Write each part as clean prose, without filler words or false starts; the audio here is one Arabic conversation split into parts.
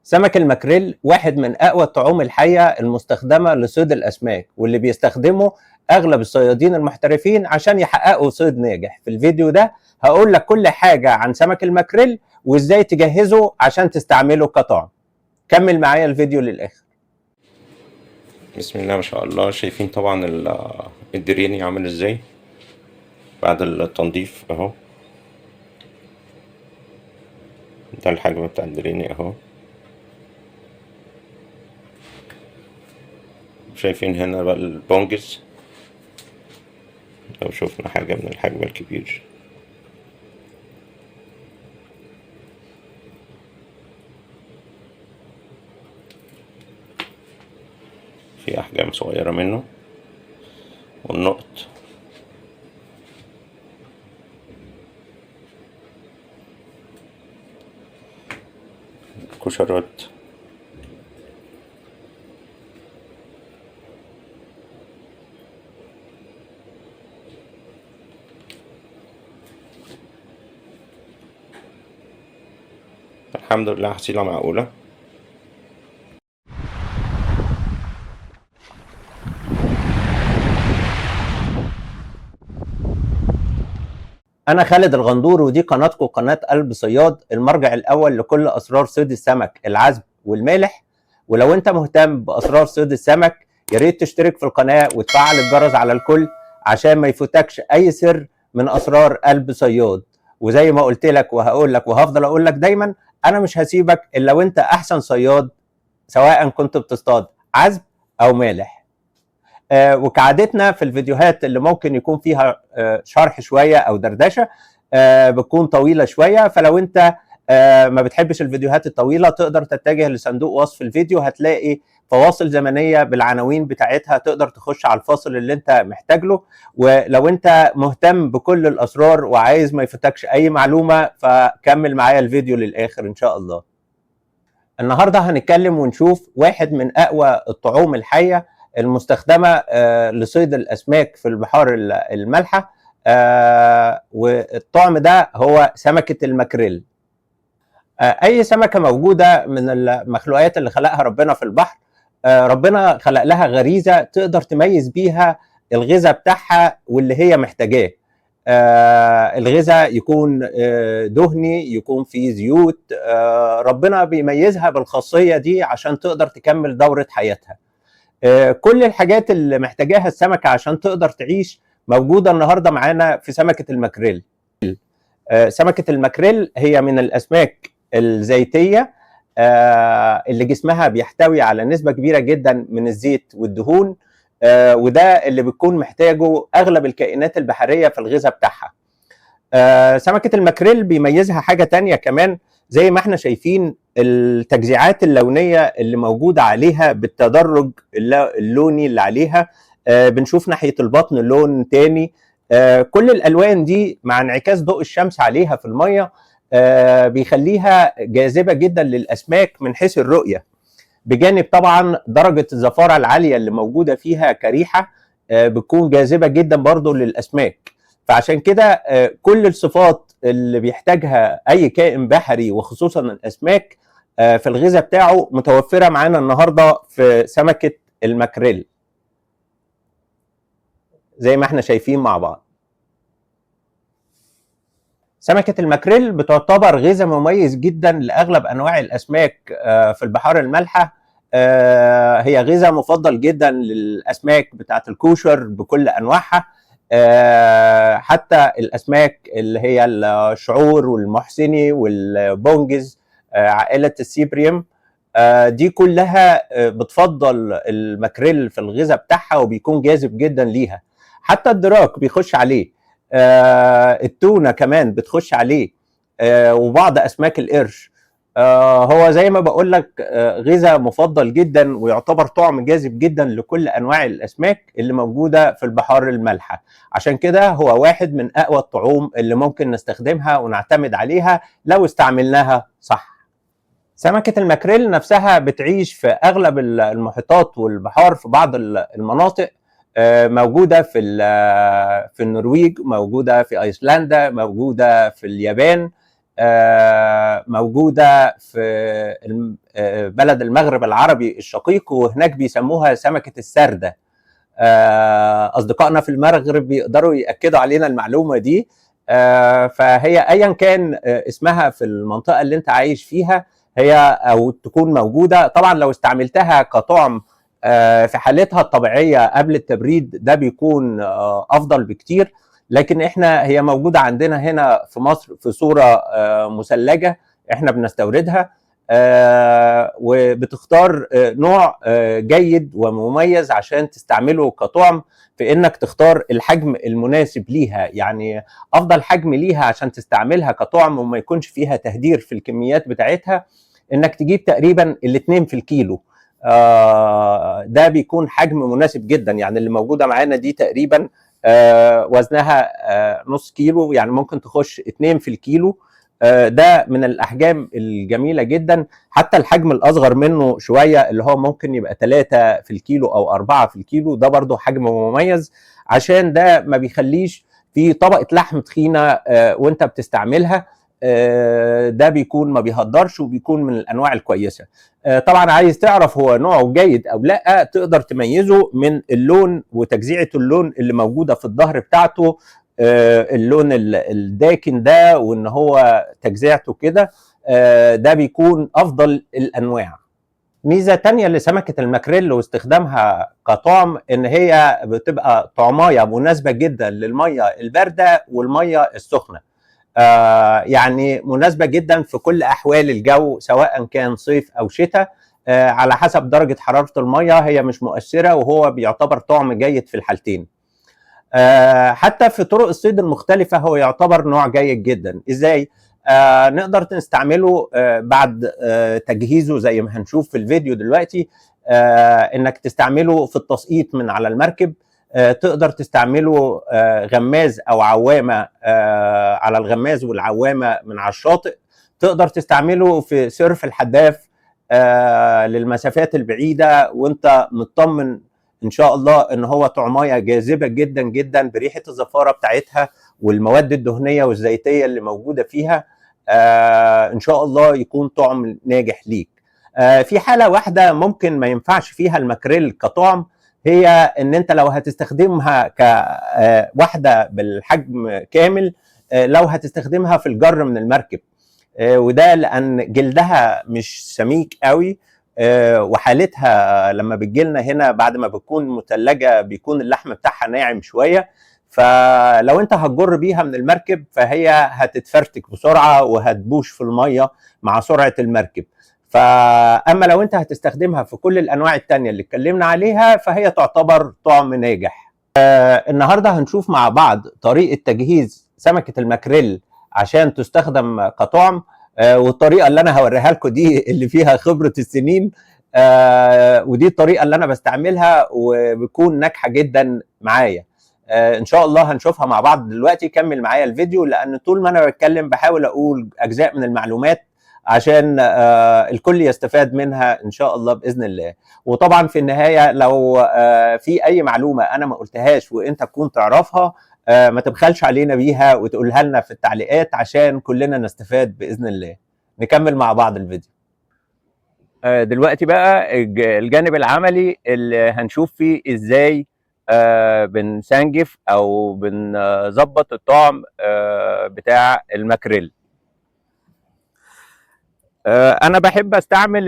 سمك الماكريل واحد من أقوى الطعوم الحية المستخدمة لصيد الأسماك، واللي بيستخدمه أغلب الصيادين المحترفين عشان يحققوا صيد ناجح. في الفيديو ده هقول لك كل حاجة عن سمك الماكريل وإزاي تجهزه عشان تستعمله كطعم. كمل معايا الفيديو للآخر. بسم الله ما شاء الله. شايفين طبعا الدريني عامل ازاي بعد التنظيف اهو. ده الحجم بتاع الدريني اهو. شايفين هنا بقى البونجز، لو شوفنا حاجة من الحجم الكبير. في أحجام صغيرة منه، والنقط الكشرات. الحمد لله حصيلة معقولة. أنا خالد الغندور، ودي قناتكم قناة قلب صياد، المرجع الأول لكل أسرار صيد السمك، العذب والمالح. ولو أنت مهتم بأسرار صيد السمك يا ريت تشترك في القناة وتفعل الجرس على الكل عشان ما يفوتكش أي سر من أسرار قلب صياد. وزي ما قلت لك وهقول لك وهفضل أقول لك دايما، أنا مش هسيبك إلا وأنت أحسن صياد، سواء كنت بتصطاد عذب أو مالح. وكعادتنا في الفيديوهات اللي ممكن يكون فيها شرح شويه او دردشه بتكون طويله شويه، فلو انت ما بتحبش الفيديوهات الطويله تقدر تتجه لصندوق وصف الفيديو، هتلاقي فواصل زمنيه بالعناوين بتاعتها، تقدر تخش على الفاصل اللي انت محتاج له. ولو انت مهتم بكل الاسرار وعايز ما يفوتكش اي معلومه فكمل معايا الفيديو للاخر ان شاء الله. النهارده هنتكلم ونشوف واحد من اقوى الطعوم الحيه المستخدمه لصيد الاسماك في البحار المالحه، والطعم ده هو سمكه الماكريل. اي سمكه موجوده من المخلوقات اللي خلقها ربنا في البحر، ربنا خلق لها غريزه تقدر تميز بيها الغذاء بتاعها واللي هي محتاجاه. الغذاء يكون دهني، يكون فيه زيوت، ربنا بيميزها بالخاصيه دي عشان تقدر تكمل دوره حياتها. كل الحاجات اللي محتاجاها السمكه عشان تقدر تعيش موجوده النهارده معانا في سمكه الماكريل. سمكه الماكريل هي من الاسماك الزيتيه اللي جسمها بيحتوي على نسبه كبيره جدا من الزيت والدهون، وده اللي بتكون محتاجه اغلب الكائنات البحريه في الغذاء بتاعها. سمكه الماكريل بيميزها حاجه تانية كمان، زي ما احنا شايفين التجزيعات اللونيه اللي موجوده عليها بالتدرج اللوني اللي عليها. بنشوف ناحيه البطن لون تاني. كل الالوان دي مع انعكاس ضوء الشمس عليها في الميه بيخليها جاذبه جدا للاسماك من حيث الرؤيه، بجانب طبعا درجه الزفاره العاليه اللي موجوده فيها كريحه بتكون جاذبه جدا برضو للاسماك. فعشان كده كل الصفات اللي بيحتاجها اي كائن بحري وخصوصا الاسماك في الغذاء بتاعه متوفره معانا النهارده في سمكه الماكريل زي ما احنا شايفين مع بعض. سمكه الماكريل بتعتبر غذاء مميز جدا لاغلب انواع الاسماك في البحار المالحه. هي غذاء مفضل جدا للاسماك بتاعه الكوشر بكل انواعها، حتى الاسماك اللي هي الشعور والمحسني والبونجز، عائله السيبريم، دي كلها بتفضل الماكريل في الغذاء بتاعها وبيكون جاذب جدا ليها. حتى الدراك بيخش عليه، التونه كمان بتخش عليه، وبعض اسماك القرش. هو زي ما بقول لك غذاء مفضل جدا ويعتبر طعم جاذب جدا لكل انواع الاسماك اللي موجوده في البحار المالحه. عشان كده هو واحد من اقوى الطعوم اللي ممكن نستخدمها ونعتمد عليها لو استعملناها صح. سمكه الماكريل نفسها بتعيش في اغلب المحيطات والبحار، في بعض المناطق موجوده في النرويج، موجوده في ايسلندا، موجوده في اليابان، موجوده في بلد المغرب العربي الشقيق، وهناك بيسموها سمكه السردة. اصدقائنا في المغرب بيقدروا ياكدوا علينا المعلومه دي. فهي ايا كان اسمها في المنطقه اللي انت عايش فيها، هي او تكون موجوده. طبعا لو استعملتها كطعم في حالتها الطبيعيه قبل التبريد ده بيكون افضل بكتير، لكن هي موجوده عندنا هنا في مصر في صوره مثلجه احنا بنستوردها. وبتختار نوع جيد ومميز عشان تستعمله كطعم، في انك تختار الحجم المناسب ليها. يعني افضل حجم ليها عشان تستعملها كطعم وما يكونش فيها تهدير في الكميات بتاعتها، انك تجيب تقريبا 2 في الكيلو. ده بيكون حجم مناسب جدا. يعني اللي موجوده معانا دي تقريبا وزنها نص كيلو، يعني ممكن تخش 2 في الكيلو. ده من الاحجام الجميله جدا. حتى الحجم الاصغر منه شويه اللي هو ممكن يبقى 3 في الكيلو او 4 في الكيلو، ده برضو حجم مميز، عشان ده ما بيخليش في طبقه لحم تخينه وانت بتستعملها. ده بيكون ما بيهدرش وبيكون من الانواع الكويسه. طبعا عايز تعرف هو نوعه جيد او لا، تقدر تميزه من اللون وتجزيعه اللون اللي موجوده في الظهر بتاعته، اللون الداكن ده، وان هو تجزيعته كده، ده بيكون افضل الانواع. ميزه تانية لسمكه الماكريل واستخدامها كطعم، ان هي بتبقى طعمايه مناسبه جدا للميه البارده والميه السخنه. يعني مناسبه جدا في كل احوال الجو، سواء كان صيف او شتاء. على حسب درجه حراره الميه هي مش مؤثره، وهو بيعتبر طعم جيد في الحالتين. حتى في طرق الصيد المختلفة هو يعتبر نوع جيد جدا. ازاي؟ نقدر نستعمله بعد تجهيزه زي ما هنشوف في الفيديو دلوقتي. انك تستعمله في التسقيط من على المركب، تقدر تستعمله غماز او عوامة على الغماز والعوامة من على الشاطئ، تقدر تستعمله في سيرف الحداف للمسافات البعيدة وانت مطمن ان شاء الله ان هو طعمايه جاذبه جدا جدا بريحه الزفاره بتاعتها والمواد الدهنيه والزيتيه اللي موجوده فيها. ان شاء الله يكون طعم ناجح ليك. في حاله واحده ممكن ما ينفعش فيها الماكريل كطعم، هي ان انت لو هتستخدمها كواحده بالحجم كامل، لو هتستخدمها في الجر من المركب، وده لان جلدها مش سميك قوي، وحالتها لما بتجيلنا هنا بعد ما بتكون مثلجه بيكون اللحم بتاعها ناعم شويه. فلو انت هتجر بيها من المركب فهي هتتفرتك بسرعه وهتبوش في الميه مع سرعه المركب. فاما لو انت هتستخدمها في كل الانواع التانية اللي اتكلمنا عليها فهي تعتبر طعم ناجح. النهارده هنشوف مع بعض طريقه تجهيز سمكه الماكريل عشان تستخدم كطعم، والطريقه اللي انا هوريها لكم دي اللي فيها خبره السنين، ودي الطريقه اللي انا بستعملها وبتكون ناجحه جدا معايا. ان شاء الله هنشوفها مع بعض دلوقتي. كمل معايا الفيديو، لان طول ما انا بتكلم بحاول اقول اجزاء من المعلومات عشان الكل يستفاد منها ان شاء الله باذن الله. وطبعا في النهايه لو في اي معلومه انا ما قلتهاش وانت تكون تعرفها، ما تبخلش علينا بيها وتقولها لنا في التعليقات عشان كلنا نستفاد بإذن الله. نكمل مع بعض الفيديو. دلوقتي بقى الجانب العملي اللي هنشوف فيه ازاي بنسنجف او بنظبط الطعم بتاع الماكريل. انا بحب استعمل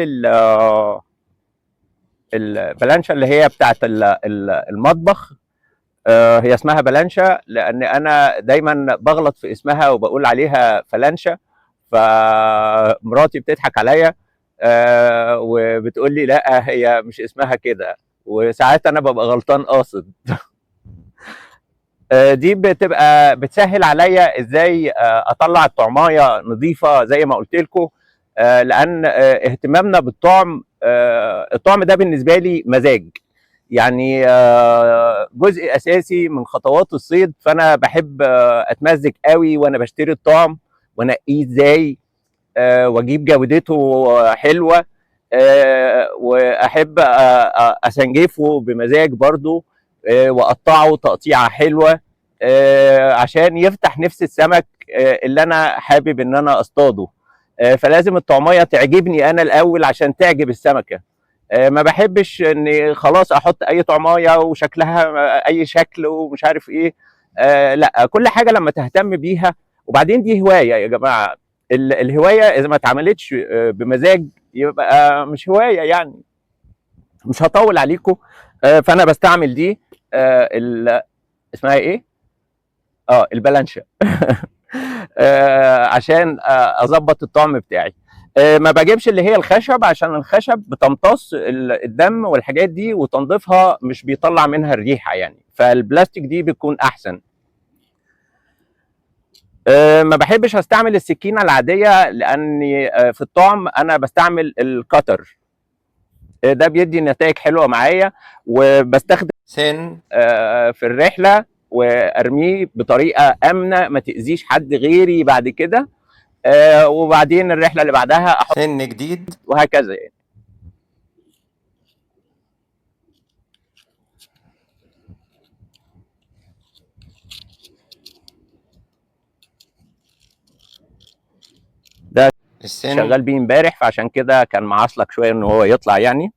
البلانشة اللي هي بتاعت المطبخ. هي اسمها بلانشا لان انا دايما بغلط في اسمها وبقول عليها فلانشا، فمراتي بتضحك عليا وبتقول لي لا هي مش اسمها كده، وساعات انا ببقى غلطان قاصد. دي بتبقى بتسهل عليا ازاي اطلع الطعمايه نظيفه زي ما قلت لكم، لان اهتمامنا بالطعم، الطعم ده بالنسبه لي مزاج، يعني جزء اساسي من خطوات الصيد. فانا بحب اتمزج قوي وانا بشتري الطعم وانقيه ازاي واجيب جودته حلوه، واحب اسنجفه بمزاج برضو، واقطعه تقطيعه حلوه، عشان يفتح نفس السمك اللي انا حابب ان انا اصطاده. فلازم الطعميه تعجبني انا الاول عشان تعجب السمكه. ما بحبش اني خلاص احط اي طعميه وشكلها اي شكل ومش عارف ايه. لا، كل حاجه لما تهتم بيها. وبعدين دي هوايه يا جماعه. الهوايه اذا ما اتعملتش بمزاج يبقى مش هوايه يعني. مش هطول عليكم. فانا بستعمل دي اسمها ايه؟ البلانشا. عشان اظبط الطعم بتاعي. ما بجيبش اللي هي الخشب، عشان الخشب بتمتص الدم والحاجات دي، وتنظيفها مش بيطلع منها الريحه يعني، فالبلاستيك دي بتكون احسن. ما بحبش استعمل السكينه العاديه، لاني في الطعم انا بستعمل الكتر. ده بيدي نتائج حلوه معايا، وبستخدم سن في الرحله وارميه بطريقه امنه ما تاذيش حد غيري بعد كده. وبعدين الرحله اللي بعدها احط سن جديد. وهكذا يعني. ده السن شغال بيه امبارح، فعشان كده كان معصلك شويه ان هو يطلع يعني.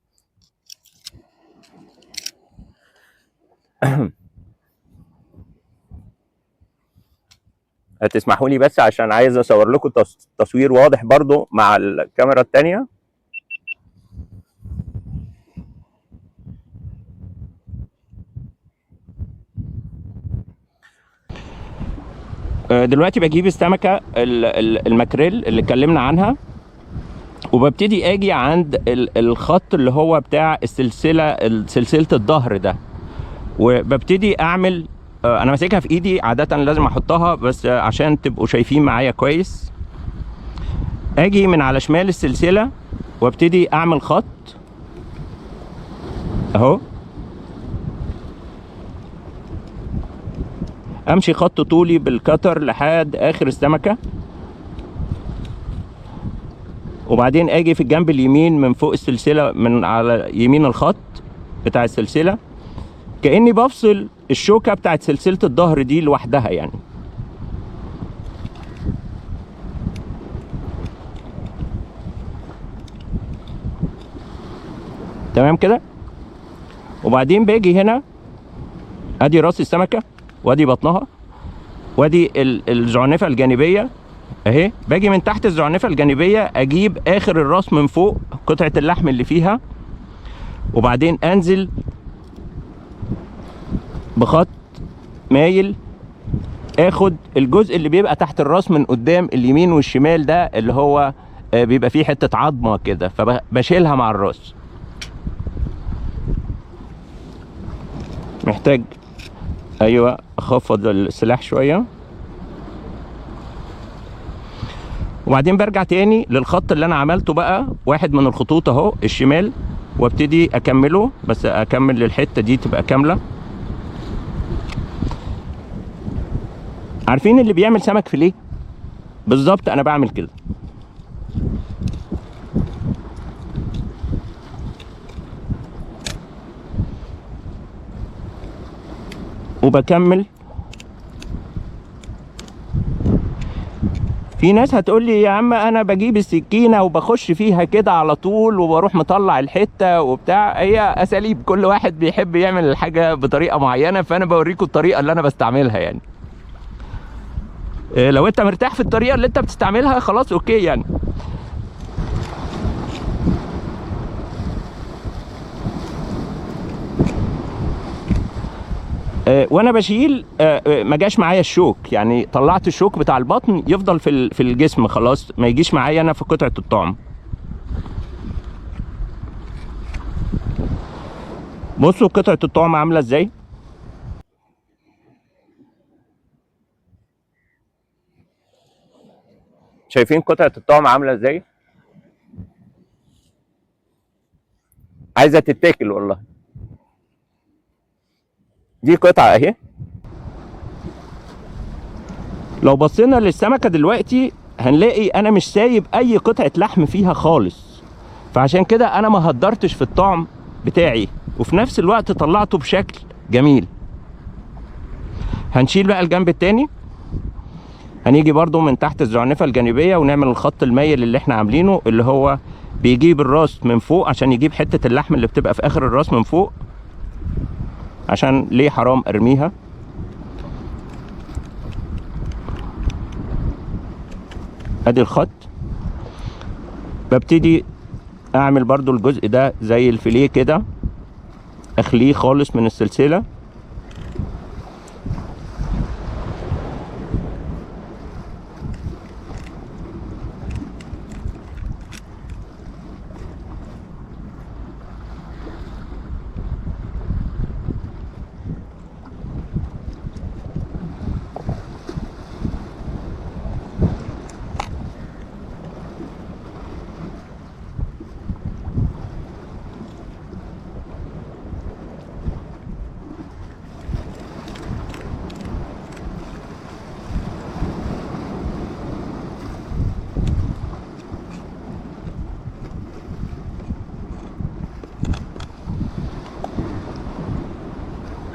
هتسمحوا لي بس عشان عايز اصور لكم تصوير واضح برضو مع الكاميرا التانية. دلوقتي بجيب السمكة الماكريل اللي اتكلمنا عنها، وببتدي اجي عند الخط اللي هو بتاع سلسلة الظهر ده، وببتدي اعمل انا ماسكها في ايدي عادة، لازم احطها بس عشان تبقوا شايفين معايا كويس. اجي من على شمال السلسلة وابتدي اعمل خط اهو، امشي خط طولي بالكتر لحد اخر السمكة، وبعدين اجي في الجنب اليمين من فوق السلسلة، من على يمين الخط بتاع السلسلة، كأني بفصل الشوكة بتاعت سلسلة الظهر دي لوحدها يعني. تمام كده. وبعدين باجي هنا، ادي راس السمكة وادي بطنها وادي الزعنفة الجانبية اهي. باجي من تحت الزعنفة الجانبية اجيب اخر الراس من فوق، قطعة اللحم اللي فيها، وبعدين انزل بخط مايل، اخد الجزء اللي بيبقى تحت الراس من قدام اليمين والشمال ده، اللي هو بيبقى فيه حتة عظمة كده، فبشيلها مع الراس. محتاج ايوه اخفض السلاح شوية، وبعدين برجع تاني للخط اللي انا عملته بقى، واحد من الخطوط اهو الشمال، وابتدي اكمله، بس اكمل الحتة دي تبقى كاملة. عارفين اللي بيعمل سمك فيليه بالظبط انا بعمل كده. وبكمل. في ناس هتقول لي يا عم انا بجيب السكينه وبخش فيها كده على طول وبروح مطلع الحته وبتاع. هي اساليب، كل واحد بيحب يعمل الحاجه بطريقه معينه، فانا بوريكم الطريقه اللي انا بستعملها يعني. لو انت مرتاح في الطريقه اللي انت بتستعملها خلاص اوكي يعني. وانا بشيل ما جاش معايا الشوك، يعني طلعت الشوك بتاع البطن يفضل في الجسم خلاص، ما يجيش معايا انا في قطعه الطعم. بصوا قطعه الطعم عامله ازاي. شايفين قطعه الطعم عامله ازاي؟ عايزه تتاكل والله. دي قطعه اهي. لو بصينا للسمكه دلوقتي هنلاقي انا مش سايب اي قطعه لحم فيها خالص، فعشان كده انا ما هدرتش في الطعم بتاعي، وفي نفس الوقت طلعته بشكل جميل. هنشيل بقى الجنب التاني، هنيجي برضو من تحت الزعنفة الجانبية ونعمل الخط المايل اللي احنا عاملينه، اللي هو بيجيب الراس من فوق عشان يجيب حتة اللحم اللي بتبقى في اخر الراس من فوق، عشان ليه حرام ارميها. ادي الخط. ببتدي اعمل برضو الجزء ده زي الفيليه كده، اخليه خالص من السلسلة.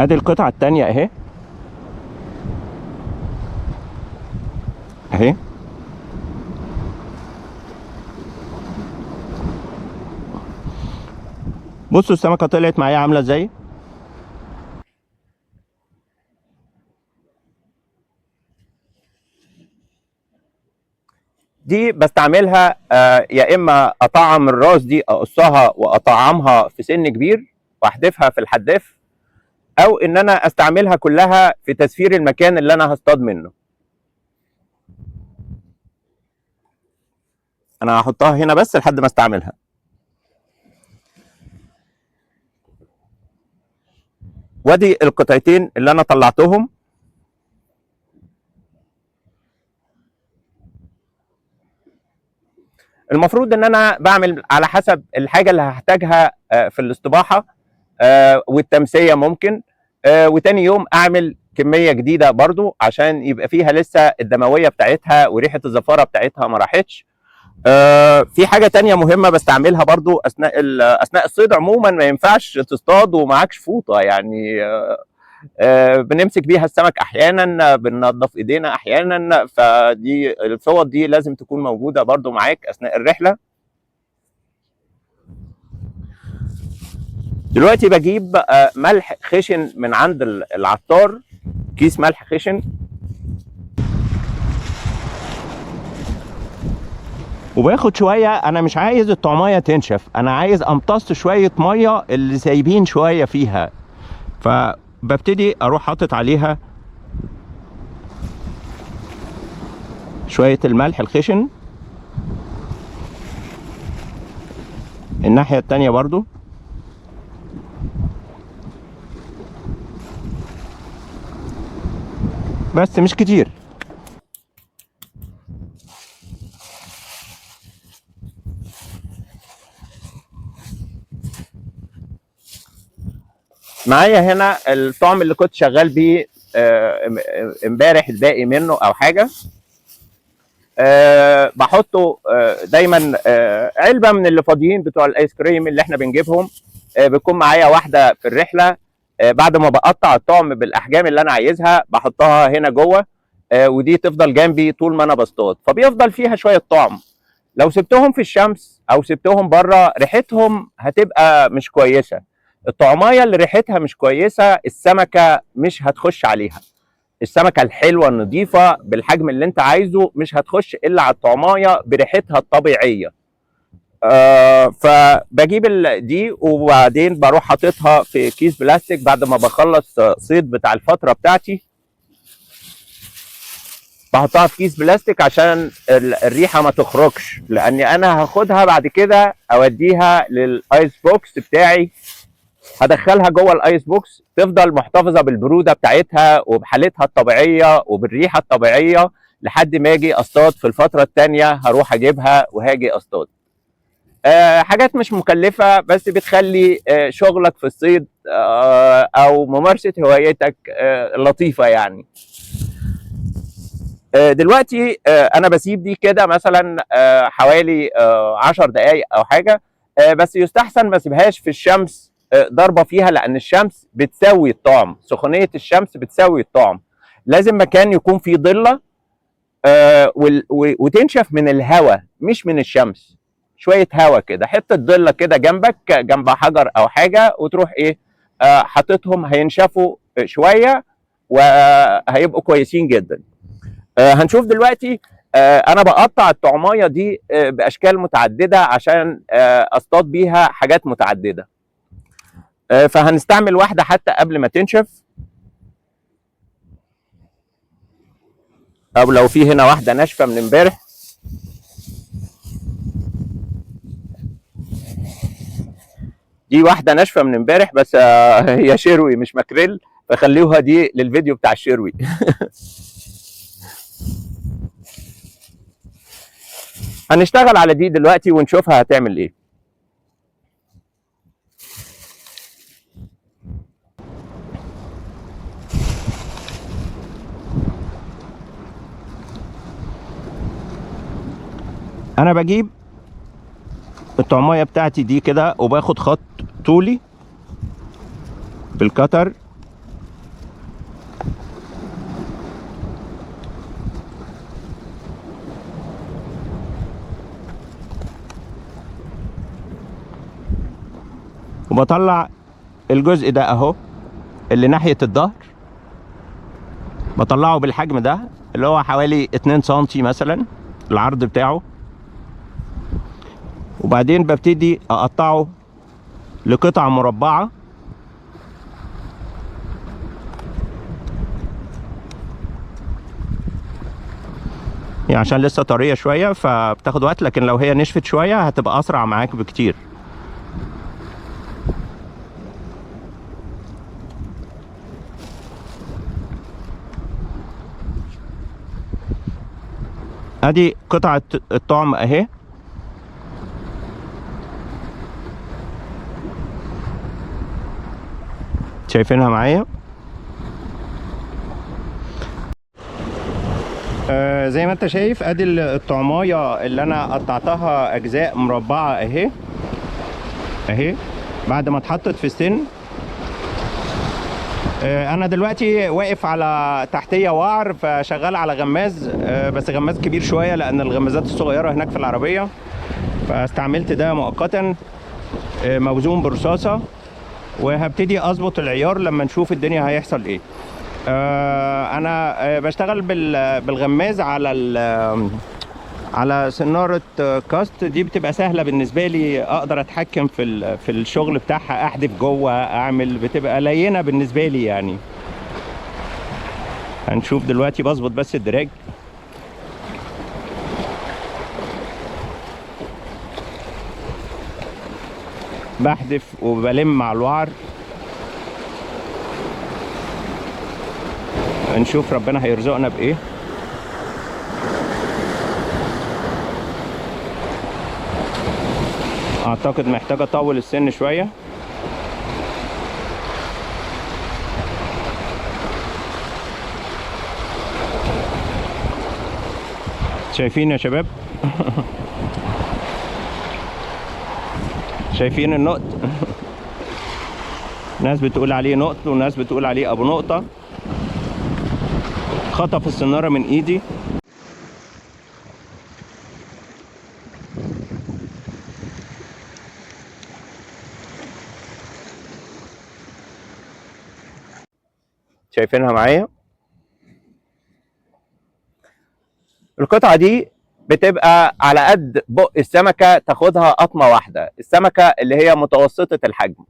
ادي القطعة التانية اهي، اهي. بصوا السمكة طلعت معايا عاملة ازاي. دي بستعملها يا اما اطعم الراس دي، اقصها واطعمها في سن كبير واحدفها في الحداف، او ان انا استعملها كلها في تسفير المكان اللي انا هصطاد منه. انا هحطها هنا بس لحد ما استعملها. وادي القطعتين اللي انا طلعتهم. المفروض ان انا بعمل على حسب الحاجه اللي هحتاجها في الاستباحه والتمسيه ممكن، وتاني يوم اعمل كميه جديده برضو عشان يبقى فيها لسه الدمويه بتاعتها وريحه الزفاره بتاعتها ما راحتش. في حاجه تانية مهمه بستعملها برضو اثناء الصيد عموما. ما ينفعش تصطاد ومعكش فوطه يعني. بنمسك بيها السمك احيانا، بننظف ايدينا احيانا، فدي الفوط دي لازم تكون موجوده برضو معاك اثناء الرحله. دلوقتي بجيب ملح خشن من عند العطار، كيس ملح خشن، وباخد شويه. انا مش عايز الطعميه تنشف، انا عايز امتص شويه ميه اللي سايبين شويه فيها، فببتدي اروح حاطط عليها شويه الملح الخشن. الناحيه التانيه برضو بس مش كتير. معايا هنا الطعم اللي كنت شغال بيه امبارح، الباقي منه او حاجه. بحطه دايما علبه من اللي فاضيين بتوع الايس كريم اللي احنا بنجيبهم. بتكون معايا واحده في الرحله. بعد ما بقطع الطعم بالاحجام اللي انا عايزها بحطها هنا جوه، ودي تفضل جنبي طول ما انا بصطاد، فبيفضل فيها شويه طعم. لو سبتهم في الشمس او سبتهم بره ريحتهم هتبقى مش كويسه. الطعمايه اللي ريحتها مش كويسه السمكه مش هتخش عليها. السمكه الحلوه النظيفه بالحجم اللي انت عايزه مش هتخش الا على الطعمايه بريحتها الطبيعيه. فبجيب دي وبعدين بروح حاططها في كيس بلاستيك بعد ما بخلص صيد بتاع الفتره بتاعتي. بحطها في كيس بلاستيك عشان الريحه ما تخرجش، لاني انا هاخدها بعد كده اوديها للايس بوكس بتاعي. هدخلها جوه الايس بوكس تفضل محتفظه بالبروده بتاعتها وبحالتها الطبيعيه وبالريحه الطبيعيه لحد ما اجي اصطاد في الفتره الثانيه. هروح اجيبها وهاجي اصطاد. حاجات مش مكلفه بس بتخلي شغلك في الصيد او ممارسه هوايتك لطيفه يعني. دلوقتي انا بسيب دي كده مثلا حوالي 10 دقائق او حاجه. بس يستحسن ما اسيبهاش في الشمس ضربه فيها، لان الشمس بتسوي الطعم، سخونيه الشمس بتسوي الطعم. لازم مكان يكون فيه ضله، وتنشف من الهواء مش من الشمس. شويه هواء كده، حته ضله كده جنبك، جنب حجر او حاجه، وتروح ايه حاططهم، هينشفوا شويه وهيبقوا كويسين جدا. هنشوف دلوقتي انا بقطع الطعمايه دي باشكال متعدده عشان اصطاد بيها حاجات متعدده. فهنستعمل واحده حتى قبل ما تنشف، او لو في هنا واحده ناشفه من امبارح. دي واحده ناشفه من امبارح بس هي شروي مش ماكريل، فخليوها دي للفيديو بتاع الشروي. هنشتغل على دي دلوقتي ونشوفها هتعمل ايه. انا بجيب الطعمايه بتاعتي دي كده وباخد خط طولي بالكتر، وبطلع الجزء ده اهو اللي ناحيه الظهر، بطلعه بالحجم ده اللي هو حوالي 2 سنتي مثلا العرض بتاعه، وبعدين ببتدي اقطعه لقطع مربعه. يعني عشان لسه طريه شويه فبتاخد وقت، لكن لو هي نشفت شويه هتبقى اسرع معاك بكتير. ادي قطعه الطعم اهي، شايفينها معايا؟ زي ما انت شايف ادي الطعمايه اللي انا قطعتها اجزاء مربعه اهي اهي بعد ما اتحطت في السن. انا دلوقتي واقف على تحتيه وعر، فشغال على غماز، بس غماز كبير شويه لان الغمازات الصغيره هناك في العربيه، فاستعملت ده مؤقتا موزون برصاصه، وهبتدي اظبط العيار لما نشوف الدنيا هيحصل ايه. انا بشتغل بالغماز على سنارة كاست، دي بتبقى سهلة بالنسبة لي، اقدر اتحكم في الشغل بتاعها، احدف جوه اعمل، بتبقى لينة بالنسبة لي يعني. هنشوف دلوقتي بظبط بس الدراج. بحدف وبلم مع الوعر، نشوف ربنا هيرزقنا بايه. اعتقد محتاج اطول السن شويه. شايفين يا شباب؟ شايفين النقط؟ ناس بتقول عليه نقط وناس بتقول عليه ابو نقطه. خطف السناره من ايدي. شايفينها معايا؟ القطعه دي بتبقى على قد بق السمكه، تاخدها قطمه واحده، السمكه اللي هي متوسطه الحجم.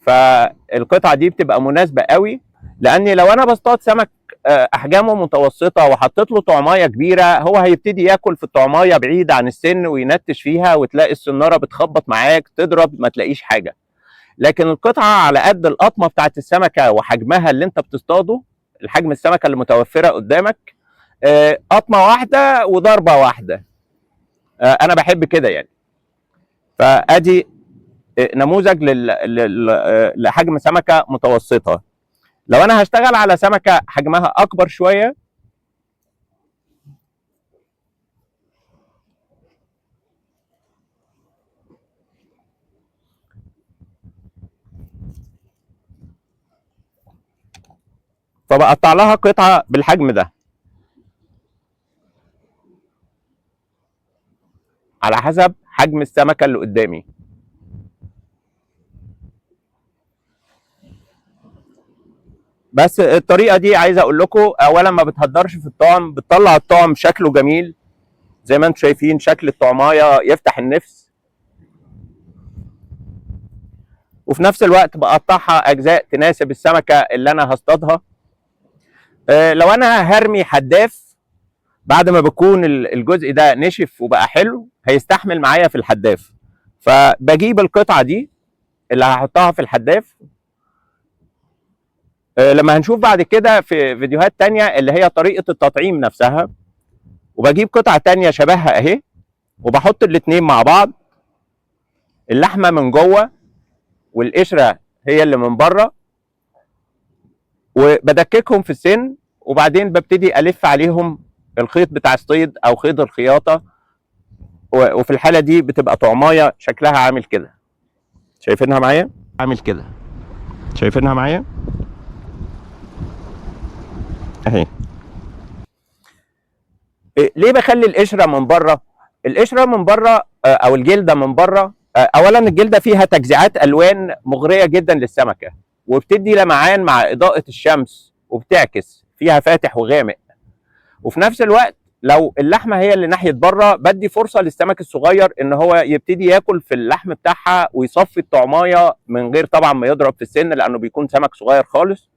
فالقطعه دي بتبقى مناسبه قوي، لاني لو انا بصطاد سمك احجامه متوسطه وحطيت له طعمايه كبيره، هو هيبتدي ياكل في الطعمايه بعيد عن السن وينتش فيها، وتلاقي السناره بتخبط معاك تضرب ما تلاقيش حاجه. لكن القطعه على قد القطمه بتاعت السمكه وحجمها اللي انت بتصطاده، الحجم السمكه اللي متوفره قدامك، قطمه واحده وضربه واحده. انا بحب كده يعني. فادي نموذج لحجم سمكه متوسطه. لو انا هشتغل على سمكه حجمها اكبر شويه، فبقطع لها قطعه بالحجم ده على حسب حجم السمكه اللي قدامي. بس الطريقه دي عايز اقول لكم، اولا ما بتهدرش في الطعم، بتطلع الطعم شكله جميل زي ما انتم شايفين، شكل الطعمايه يفتح النفس، وفي نفس الوقت بقطعها اجزاء تناسب السمكه اللي انا هصطادها. لو انا هرمي حداف بعد ما بكون الجزء ده نشف وبقى حلو، هيستحمل معايا في الحداف، فبجيب القطعه دي اللي هحطها في الحداف. لما هنشوف بعد كده في فيديوهات تانية اللي هي طريقه التطعيم نفسها، وبجيب قطعه تانية شبهها اهي، وبحط الاتنين مع بعض، اللحمه من جوه والقشره هي اللي من بره، وبدككهم في السن، وبعدين ببتدي الف عليهم الخيط بتاع الصيد او خيط الخياطه، وفي الحاله دي بتبقى طعمايه شكلها عامل كده. شايفينها معايا؟ عامل كده، شايفينها معايا اهي. ليه بخلي القشره من بره؟ القشره من بره او الجلده من بره، اولا الجلده فيها تجزيعات الوان مغريه جدا للسمكه، وبتدي لمعان مع اضاءه الشمس، وبتعكس فيها فاتح وغامق. وفي نفس الوقت لو اللحمه هي اللي ناحيه بره، بدي فرصه للسمك الصغير ان هو يبتدي ياكل في اللحم بتاعها ويصفي الطعمايه من غير طبعا ما يضرب في السن، لانه بيكون سمك صغير خالص.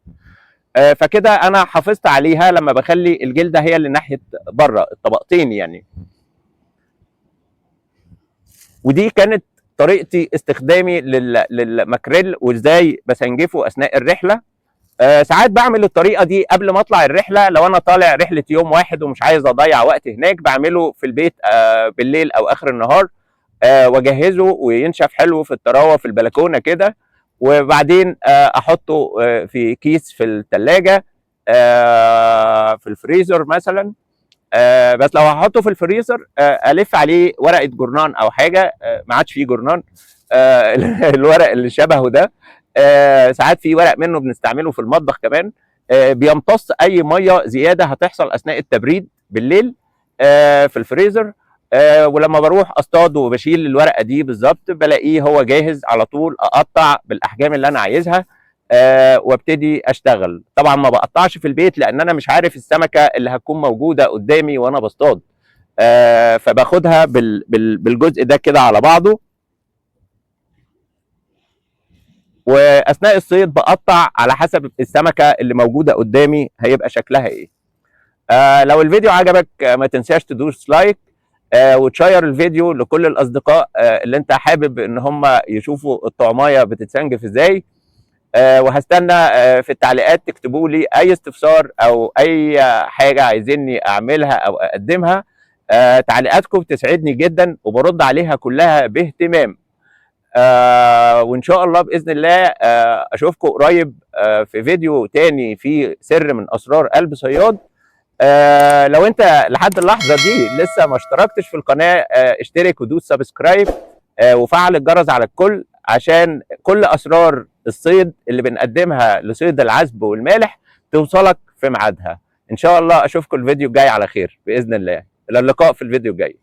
فكده انا حافظت عليها لما بخلي الجلده هي اللي ناحيه بره الطبقتين يعني. ودي كانت طريقتي استخدامي للماكريل، وازاي بسنجفه اثناء الرحله. ساعات بعمل الطريقه دي قبل ما اطلع الرحله، لو انا طالع رحله يوم واحد ومش عايز اضيع وقت هناك، بعمله في البيت بالليل او اخر النهار، واجهزه وينشف حلو في الطراوه في البلكونه كده، وبعدين احطه في كيس في الثلاجه في الفريزر مثلا. بس لو هحطه في الفريزر الف عليه ورقه جورنان او حاجه، ما عادش فيه جورنان، الورق اللي شبهه ده، ساعات في ورق منه بنستعمله في المطبخ كمان، بيمتص اي ميه زياده هتحصل اثناء التبريد بالليل في الفريزر. ولما بروح اصطاد وبشيل الورقه دي بالظبط، بلاقيه هو جاهز على طول، اقطع بالاحجام اللي انا عايزها وابتدي اشتغل. طبعا ما بقطعش في البيت لان انا مش عارف السمكه اللي هتكون موجوده قدامي وانا بصطاد، فباخدها بالجزء ده كده على بعضه، واثناء الصيد بقطع على حسب السمكه اللي موجوده قدامي هيبقى شكلها ايه. لو الفيديو عجبك ما تنساش تدوس لايك وتشير الفيديو لكل الاصدقاء اللي انت حابب ان هم يشوفوا الطعمايه بتتسنجف ازاي. وهستنى في التعليقات تكتبوا لي اي استفسار او اي حاجه عايزيني اعملها او اقدمها. تعليقاتكم بتسعدني جدا وبرد عليها كلها باهتمام. وان شاء الله باذن الله اشوفكم قريب في فيديو تاني في سر من اسرار قلب صياد. لو انت لحد اللحظه دي لسه ما اشتركتش في القناه، اشترك ودوس سبسكرايب وفعل الجرس على الكل، عشان كل اسرار الصيد اللي بنقدمها لصيد العذب والمالح توصلك في ميعادها. ان شاء الله اشوفكم الفيديو الجاي على خير باذن الله. الى اللقاء في الفيديو الجاي.